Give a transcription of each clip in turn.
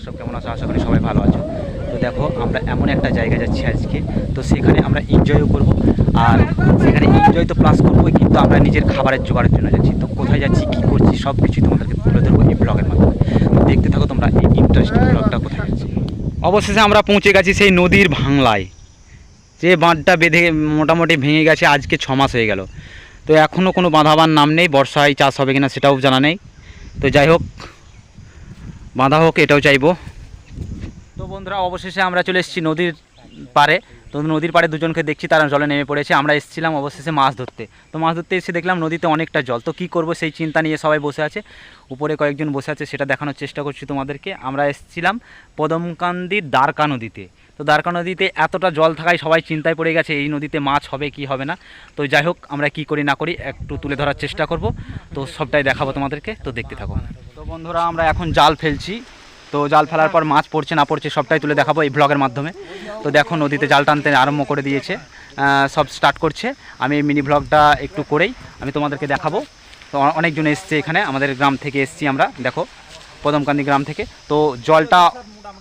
তোমরা সব কেমন আছো? আশা করি সবাই ভালো আছো। তো দেখো আমরা এমন একটা জায়গায় যাচ্ছি আজকে, তো সেখানে আমরা এনজয়ও করব, আর সেখানে এনজয় তো প্লাস করবো, কিন্তু আমরা নিজের খাবারের জোগাড়ের জন্য যাচ্ছি। তো কোথায় যাচ্ছি, কী করছি, সব কিছুই তোমাদেরকে তুলে ধরবো এই ব্লগের মাধ্যমে। তো দেখতে থাকো তোমরা এই ইন্টারেস্টিং ব্লগটা কোথায় যাচ্ছি। অবশেষে আমরা পৌঁছে গেছি সেই নদীর ভাংলায়, যে বাঁধটা বেঁধে মোটামুটি ভেঙে গেছে আজকে 6 মাস হয়ে গেল। তো এখনও কোনো বাঁধাবার নাম নেই, বর্ষায় চাষ হবে কিনা সেটাও জানা নেই। তো যাই হোক, বাঁধা হোক এটাও চাইবো। তো বন্ধুরা অবশেষে আমরা চলে এসেছি নদীর পাড়ে। তো নদীর পাড়ে দুজনকে দেখছি তারা জলে নেমে পড়েছে। আমরা এসেছিলাম অবশেষে মাছ ধরতে। তো মাছ ধরতে এসে দেখলাম নদীতে অনেকটা জল। তো কী করবো সেই চিন্তা নিয়ে সবাই বসে আছে, উপরে কয়েকজন বসে আছে, সেটা দেখানোর চেষ্টা করছি তোমাদেরকে। আমরা এসেছিলাম পদমকান্দির দ্বারকা নদীতে। তো দ্বারকা নদীতে এতটা জল থাকায় সবাই চিন্তায় পড়ে গেছে এই নদীতে মাছ হবে কি হবে না। তো যাই হোক, আমরা কি করি না করি একটু তুলে ধরার চেষ্টা করব। তো সবটাই দেখাবো তোমাদেরকে, তো দেখতে থাকো। তো বন্ধুরা আমরা এখন জাল ফেলছি। তো জাল ফেলার পর মাছ পড়ছে না পড়ছে সবটাই তুলে দেখাবো এই ব্লগের মাধ্যমে। তো দেখো নদীতে জাল টানতে আরম্ভ করে দিয়েছে, সব স্টার্ট করছে। আমি এই মিনি ব্লগটা একটু করেই আমি তোমাদেরকে দেখাবো। তো অনেকজন এসছে এখানে, আমাদের গ্রাম থেকে এসছি আমরা, দেখো পদমকান্দি গ্রাম থেকে। তো জলটা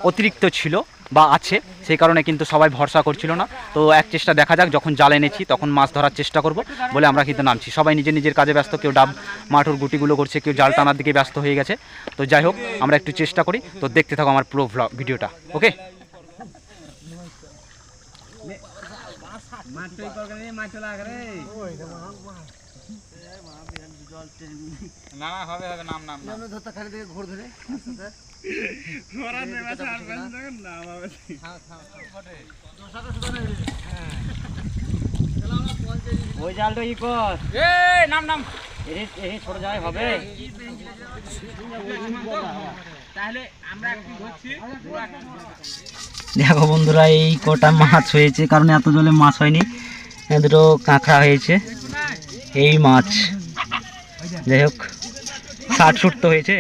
অতিরিক্ত ছিল বা আছে, সেই কারণে কিন্তু সবাই ভরসা করছিল না। তো এক চেষ্টা দেখা যাক, যখন জাল এনেছি তখন মাছ ধরার চেষ্টা করব বলে আমরা কিন্তু নামছি। সবাই নিজের নিজের কাজে ব্যস্ত, কেউ ডাব মাঠুর গুটিগুলো করছে, কেউ জাল টানার দিকে ব্যস্ত হয়ে গেছে। তো যাই হোক, আমরা একটু চেষ্টা করি। তো দেখতে থাকো আমার পুরো ভিডিওটা, ওকে? না হবে হবে, নাম নাম ধরতে খালি থেকে ঘোর ধরে ওই জালটা ই কর, নাম নাম ছোট জায়গায় হবে। তাহলে আমরা দেখো বন্ধুরা, এই কটা মাছ হয়েছে, কারণ এত জলে মাছ হয়নি, দুটো কাঁকড়া হয়েছে, এই মাছ। যাই হোক, 60 শুট তো হয়েছে।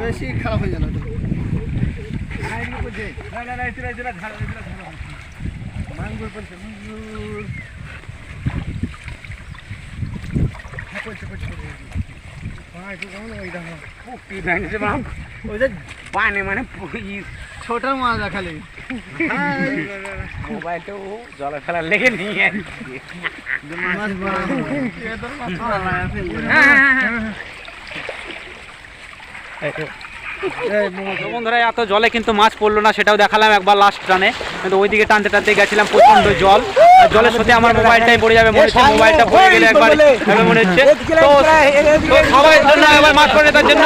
বেশি খারাপ হয়ে গেল। মানে ছোট মাছ দেখালে মোবাইলটা জলে ফেলার লেগে নিয়ে বন্ধুরা, এত জলে কিন্তু মাছ পড়লো না, সেটাও দেখালাম একবার লাস্ট টানে। কিন্তু ওইদিকে টানতে টানতে গেছিলাম, প্রচন্ড জল, আর জলের সাথে আমার মোবাইলটাই পড়ে যাবে মনে হচ্ছে। মোবাইলটা পড়ে গেলে একবার মনে হচ্ছে। তো সবাই জন্য একবার মাছ পড়ে, তার জন্য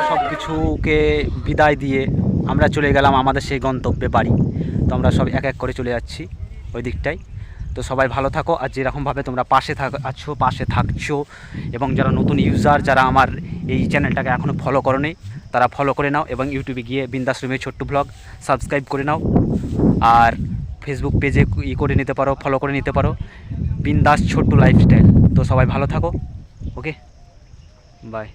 সব কিছুকে বিদায় দিয়ে আমরা চলে গেলাম আমাদের সেই গন্তব্যে বাড়ি। তো আমরা সব এক এক করে চলে যাচ্ছি ওই দিকটাই। তো সবাই ভালো থাকো, আর যেরকমভাবে তোমরা পাশে থাকছো, এবং যারা নতুন ইউজার, যারা আমার এই চ্যানেলটাকে এখনও ফলো করোনি, তারা ফলো করে নাও, এবং ইউটিউবে গিয়ে বিন্দাস রুমের ছোট্ট ব্লগ সাবস্ক্রাইব করে নাও, আর ফেসবুক পেজে করে নিতে পারো, ফলো করে নিতে পারো, বিন্দাস ছোট্ট লাইফস্টাইল। তো সবাই ভালো থাকো, ওকে, বাই।